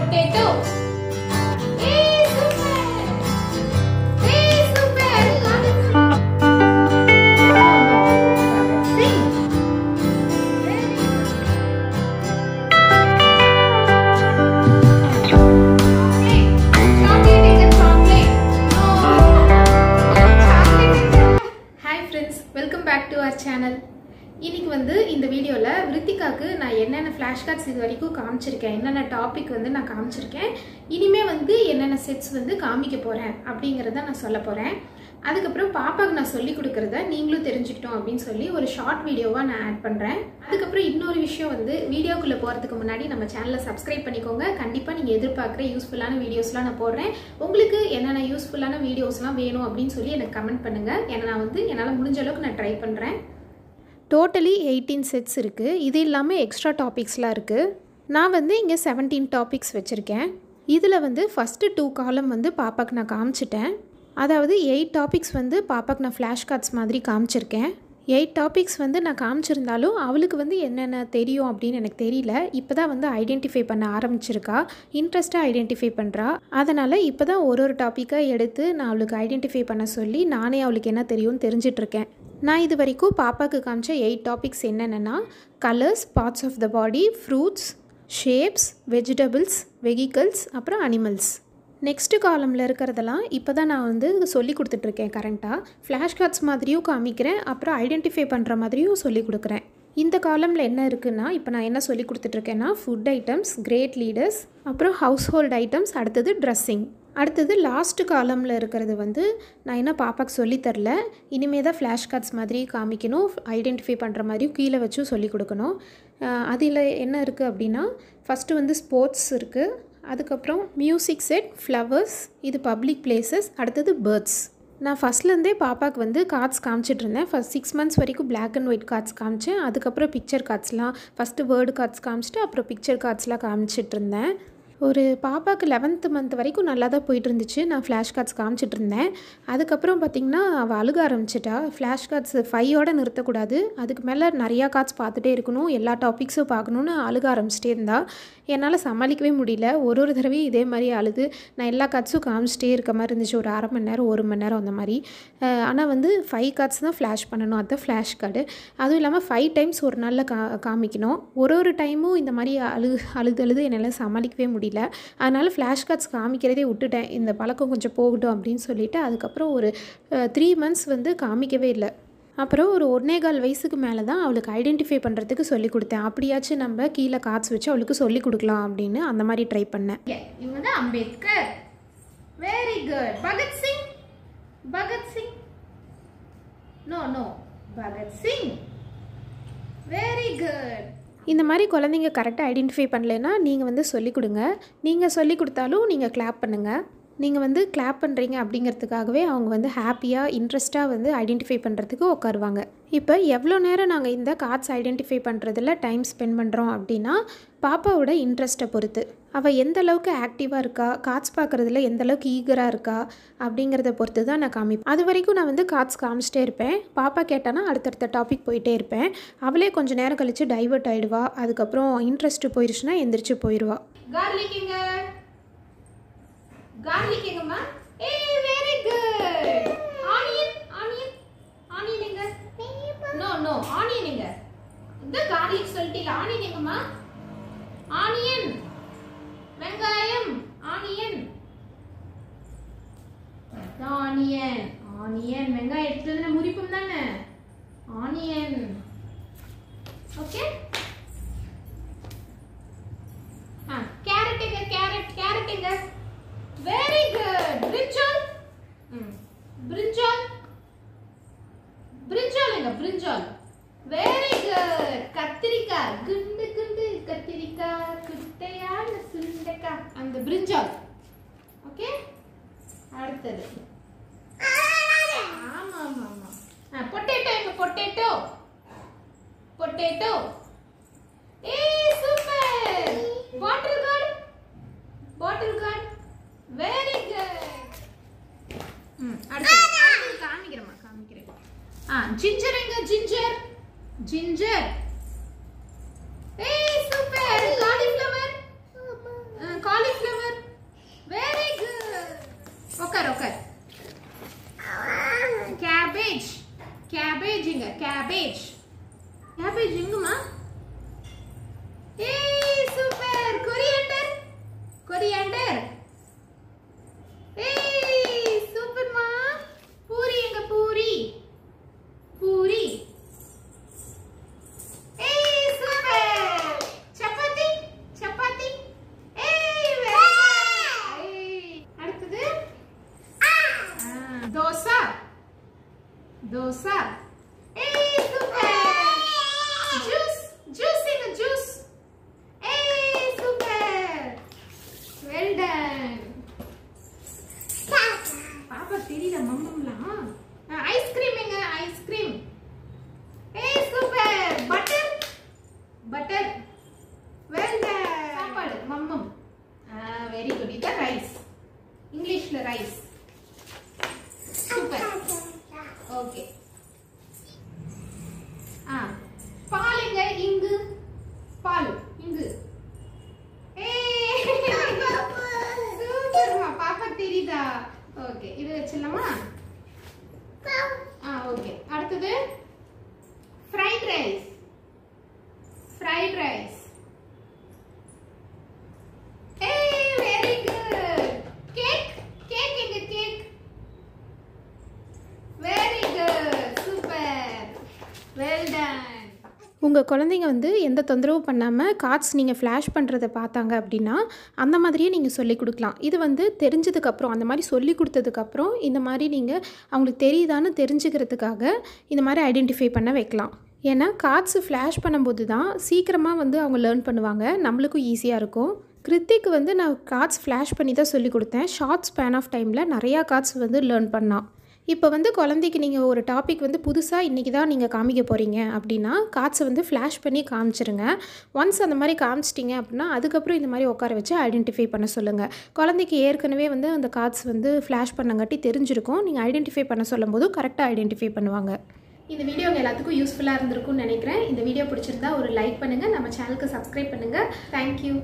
potato. Hey, super. Hey, super. Sing. Hi friends, welcome back to our channel. இன்னைக்கு வந்து இந்த வீடியோல விருத்திகாக்கு நான் என்னென்ன ஃபிளாஷ் கார்ட்ஸ் இது வரைக்கும் காமிச்சிருக்கேன், என்னென்ன டாபிக் வந்து நான் காமிச்சிருக்கேன், இனிமே வந்து என்னென்ன செட்ஸ் வந்து காமிக்க போறேன் அப்படிங்கறத நான் சொல்ல போறேன். அதுக்கப்புறம் பாப்பாக்கு நான் சொல்லி கொடுக்கறத நீங்களும் தெரிஞ்சுக்கிட்டோம் அப்படின்னு சொல்லி ஒரு ஷார்ட் வீடியோவா நான் ஆட் பண்றேன். அதுக்கப்புறம் இன்னொரு விஷயம் வந்து வீடியோக்குள்ள போறதுக்கு முன்னாடி நம்ம சேனலை சப்ஸ்கிரைப் பண்ணிக்கோங்க. கண்டிப்பா நீங்க எதிர்பார்க்குற யூஸ்ஃபுல்லான வீடியோஸ்லாம் நான் போடுறேன். உங்களுக்கு என்னென்ன யூஸ்ஃபுல்லான வீடியோஸ்லாம் வேணும் அப்படின்னு சொல்லி எனக்கு கமெண்ட் பண்ணுங்க. ஏன்னா நான் வந்து என்னால் முடிஞ்ச அளவுக்கு நான் ட்ரை பண்றேன். டோட்டலி 18 செட்ஸ் இருக்குது. இது இல்லாமல் எக்ஸ்ட்ரா டாபிக்ஸ்லாம் இருக்குது. நான் வந்து இங்கே 17 டாபிக்ஸ் வச்சுருக்கேன். இதில் வந்து ஃபஸ்ட்டு 2 காலம் வந்து பாப்பாக்கு நான் காமிச்சிட்டேன். அதாவது 8 டாபிக்ஸ் வந்து பாப்பாக்கு நான் ஃப்ளாஷ் கார்ட்ஸ் மாதிரி காமிச்சிருக்கேன். 8 டாபிக்ஸ் வந்து நான் காமிச்சிருந்தாலும் அவளுக்கு வந்து என்னென்ன தெரியும் அப்படின்னு எனக்கு தெரியல. இப்போ தான் வந்து ஐடென்டிஃபை பண்ண ஆரம்பிச்சிருக்கா, இன்ட்ரெஸ்ட்டாக ஐடென்டிஃபை பண்ணுறா. அதனால் இப்போ தான் ஒரு டாப்பிக்காக எடுத்து நான் அவளுக்கு ஐடென்டிஃபை பண்ண சொல்லி நானே அவளுக்கு என்ன தெரியும்னு தெரிஞ்சிட்ருக்கேன். நான் இது வரைக்கும் பாப்பாவுக்கு காமிச்ச 8 டாபிக்ஸ் என்னென்னா colours, parts of the body, fruits, shapes, vegetables, vehicles, அப்புறம் அனிமல்ஸ். நெக்ஸ்ட்டு காலமில் இருக்கிறதெல்லாம் இப்போ தான் நான் வந்து சொல்லி கொடுத்துட்ருக்கேன். கரெக்டாக ஃப்ளாஷ் கார்ட்ஸ் மாதிரியும் காமிக்கிறேன், அப்புறம் ஐடென்டிஃபை பண்ணுற மாதிரியும் சொல்லி கொடுக்குறேன். இந்த காலமில் என்ன இருக்குன்னா, இப்போ நான் என்ன சொல்லி கொடுத்துட்ருக்கேன்னா ஃபுட் ஐட்டம்ஸ், கிரேட் லீடர்ஸ், அப்புறம் ஹவுஸ் ஹோல்ட் ஐட்டம்ஸ், அடுத்தது ட்ரெஸ்ஸிங். அடுத்தது லாஸ்ட்டு காலமில் இருக்கிறது வந்து நான் என்ன பாப்பாக்கு சொல்லித்தரல, இனிமே தான் ஃப்ளாஷ் கார்ட்ஸ் மாதிரி காமிக்கணும், ஐடென்டிஃபை பண்ணுற மாதிரியும் கீழே வச்சும் சொல்லி கொடுக்கணும். அதில் என்ன இருக்குது அப்படின்னா, ஃபஸ்ட்டு வந்து ஸ்போர்ட்ஸ் இருக்குது, அதுக்கப்புறம் மியூசிக் செட், ஃப்ளவர்ஸ், இது பப்ளிக் பிளேசஸ், அடுத்தது பேர்ட்ஸ். நான் ஃபஸ்ட்லேருந்தே பாப்பாவுக்கு வந்து கார்ட்ஸ் காமிச்சிட்ருந்தேன். ஃபஸ்ட் 6 months வரைக்கும் பிளாக் அண்ட் ஒயிட் கார்ட்ஸ் காமிச்சேன். அதுக்கப்புறம் பிக்சர் கார்ட்ஸ்லாம் ஃபஸ்ட்டு வேர்டு கார்ட்ஸ் காமிச்சிட்டு அப்புறம் பிக்சர் கார்ட்ஸ்லாம் காமிச்சிட்ருந்தேன். ஒரு பாப்பாவுக்கு 11th month வரைக்கும் நல்லா தான் போயிட்டு இருந்துச்சு. நான் ஃப்ளாஷ் கார்ட்ஸ் காமிச்சிட்டு இருந்தேன். அதுக்கப்புறம் பார்த்திங்கன்னா அவள் அழுக ஆரம்பிச்சிட்டா. ஃப்ளாஷ் கார்ட்ஸ் 5ஓட நிறுத்தக்கூடாது, அதுக்கு மேலே நிறையா கார்ட்ஸ் பார்த்துட்டே இருக்கணும், எல்லா டாபிக்ஸும் பார்க்கணுன்னு அழுக ஆரம்பிச்சிட்டே இருந்தா. என்னால் சமாளிக்கவே முடியல. ஒரு தடவையும் இதே மாதிரி அழுது நான் எல்லா கார்ட்ஸும் காமிச்சிட்டே இருக்க மாதிரி இருந்துச்சு. ஒரு அரை மணி நேரம் 1 மணி நேரம் அந்த மாதிரி. ஆனால் வந்து 5 கார்ட்ஸ் தான் ஃப்ளாஷ் பண்ணணும், அதுதான் ஃப்ளாஷ் கார்டு. அதுவும் இல்லாமல் 5 times ஒரு நாளில் காமிக்கணும். ஒரு டைமும் இந்த மாதிரி அழுது என்னால் சமாளிக்கவே முடியல. அதனால் ஃப்ளாஷ் கார்ட்ஸ் காமிக்கிறதே விட்டுட்டேன். இந்த பழக்கம் கொஞ்சம் போகட்டும் அப்படின்னு சொல்லிவிட்டு அதுக்கப்புறம் ஒரு 3 months வந்து காமிக்கவே இல்லை. அப்புறம் ஒரு 1.25 வயசுக்கு மேலே தான் அவளுக்கு ஐடென்டிஃபை பண்ணுறதுக்கு சொல்லி கொடுத்தேன். அப்படியாச்சும் நம்ம கீழே கார்ட்ஸ் வச்சு அவளுக்கு சொல்லி கொடுக்கலாம் அப்படின்னு அந்த மாதிரி ட்ரை பண்ணேன். இவங்க தான் Ambedkar. Very good. Bhagat Singh. Bhagat Singh. No Bhagat Singh. Very good. இந்த மாதிரி குழந்தைங்க கரெக்டாக ஐடென்டிஃபை பண்ணலைன்னா நீங்கள் வந்து சொல்லிக் கொடுங்க. நீங்கள் சொல்லி கொடுத்தாலும் நீங்கள் கிளாப் பண்ணுங்கள். நீங்கள் வந்து கிளாப் பண்ணுறீங்க அப்படிங்கிறதுக்காகவே அவங்க வந்து ஹாப்பியாக இன்ட்ரெஸ்ட்டாக வந்து ஐடென்டிஃபை பண்ணுறதுக்கு உட்காருவாங்க. இப்போ எவ்வளோ நேரம் நாங்கள் இந்த கார்ட்ஸ் ஐடென்டிஃபை பண்ணுறதுல டைம் ஸ்பெண்ட் பண்ணுறோம் அப்படின்னா பாப்பாவோட இன்ட்ரெஸ்ட்டை பொறுத்து. அவள் எந்த அளவுக்கு ஆக்டிவாக இருக்கா, கார்ட்ஸ் பார்க்குறதுல எந்த அளவுக்கு ஈகராக இருக்கா அப்படிங்கிறத பொறுத்து தான் நான் காமிப்பேன். அது வரைக்கும் நான் வந்து கார்ட்ஸ் காமிச்சிட்டே இருப்பேன். பாப்பா கேட்டானா அடுத்தடுத்த டாபிக் போயிட்டே இருப்பேன். அவளே கொஞ்சம் நேரம் கழித்து டைவர்ட் ஆகிடுவா. அதுக்கப்புறம் இன்ட்ரெஸ்ட்டு போயிடுச்சுன்னா எந்திரிச்சு போயிடுவா. Garlic எங்கம்மா? Hey, very good. Onion எங்க? No, onion எங்க? இந்த garlic சொல்லிட்டீங்க. onion எங்கம்மா? Onion. வெங்காயம். Onion. வெங்காயம் எடுத்ததுன்னா முறிப்பும் தானே? Onion. Okay? Carrot எங்க? Carrot எங்க? Very good. Brinjal. Brinjal. Very good. கத்திரிக்காய். குண்டு கத்திரிக்காய். குட்டையான சுண்டைக்காய். அந்த brinjal. Okay? அடுத்தது. ஆமா. Potato. Hey, super. Bottle guard. Very good. அடுத்து காமிக்கிறேன். Ginger எங்க? Ginger. Hey, super. Cauliflower. Cabbage. Cabbage எங்குமா? ஏய் சூப்பர். கொரியாண்டர். கொரியாண்டர். ஏய் சூப்பர்மா. பூரி எங்க? பூரி. பூரி. ஏய் சூப்பர். சப்பாத்தி. சப்பாத்தி. ஏய் ஏய் அடுத்து தோசை. தோசை. ஏய் சூப்பர். ஜூஸ். ஜூஸ் எங்க? ஜூஸ். ஏய் சூப்பர். Well done. பாப்பா தெரியல மம்மம்லாம். ஐஸ்கிரீம் எங்க? ஐஸ்கிரீம். ஏய் super. Butter. Butter. Well done. சாப்பாடு மம்மம். Very good. இது ரைஸ். இங்கிலீஷ்ல ரைஸ். சூப்பர். ஓகே. பால் எங்க? இங்கு. பால் இங்கு. ஏய் சூப்பர்மா. பாப்பா தெரியுதா? ஓகே இது வச்சிடலாமா? ஓகே. அடுத்தது ஃப்ரைட் ரைஸ். Fried rice. ஏய் வெரி குட். கேக். கேக் எங்க? Cake. Very good. Super. Well ton. உங்கள் குழந்தைங்க வந்து எந்த தொந்தரவும் பண்ணாமல் கார்ட்ஸ் நீங்கள் ஃப்ளாஷ் பண்ணுறதை பார்த்தாங்க அப்படின்னா அந்த மாதிரியே நீங்கள் சொல்லிக் கொடுக்கலாம். இது வந்து தெரிஞ்சதுக்கப்புறம் அந்த மாதிரி சொல்லி கொடுத்ததுக்கப்புறம் இந்த மாதிரி நீங்கள் அவங்களுக்கு தெரியுதான்னு தெரிஞ்சுக்கிறதுக்காக இந்த மாதிரி ஐடென்டிஃபை பண்ண வைக்கலாம். ஏன்னா கார்ட்ஸு ஃப்ளாஷ் பண்ணும்போது தான் சீக்கிரமாக வந்து அவங்க லேர்ன் பண்ணுவாங்க, நம்மளுக்கும் ஈஸியாக இருக்கும். கிருத்திக்கு வந்து நான் கார்ட்ஸ் ஃப்ளாஷ் பண்ணி தான் சொல்லி கொடுத்தேன். ஷார்ட் ஸ்பேன் ஆஃப் டைமில் நிறையா கார்ட்ஸ் வந்து லேர்ன் பண்ணான். இப்போ வந்து குழந்தைக்கு நீங்கள் ஒரு டாபிக் வந்து புதுசாக இன்றைக்கி தான் நீங்கள் காமிக்க போகிறீங்க அப்படின்னா கார்ட்ஸை வந்து ஃப்ளாஷ் பண்ணி காமிச்சிருங்க. ஒன்ஸ் அந்த மாதிரி காமிச்சிட்டிங்க அப்படின்னா அதுக்கப்புறம் இந்த மாதிரி உட்கார வச்சு ஐடென்டிஃபை பண்ண சொல்லுங்கள். குழந்தைக்கு ஏற்கனவே வந்து அந்த கார்ட்ஸ் வந்து ஃப்ளாஷ் பண்ணங்காட்டி தெரிஞ்சிருக்கும். நீங்கள் ஐடென்டிஃபை பண்ண சொல்லும் போது கரெக்டாக ஐடென்டிஃபை பண்ணுவாங்க. இந்த வீடியோ எல்லாத்துக்கும் யூஸ்ஃபுல்லாக இருந்திருக்கும்னு நினைக்கிறேன். இந்த வீடியோ பிடிச்சிருந்தா ஒரு லைக் பண்ணுங்கள், நம்ம சேனலுக்கு சப்ஸ்கிரைப் பண்ணுங்கள். தேங்க்யூ.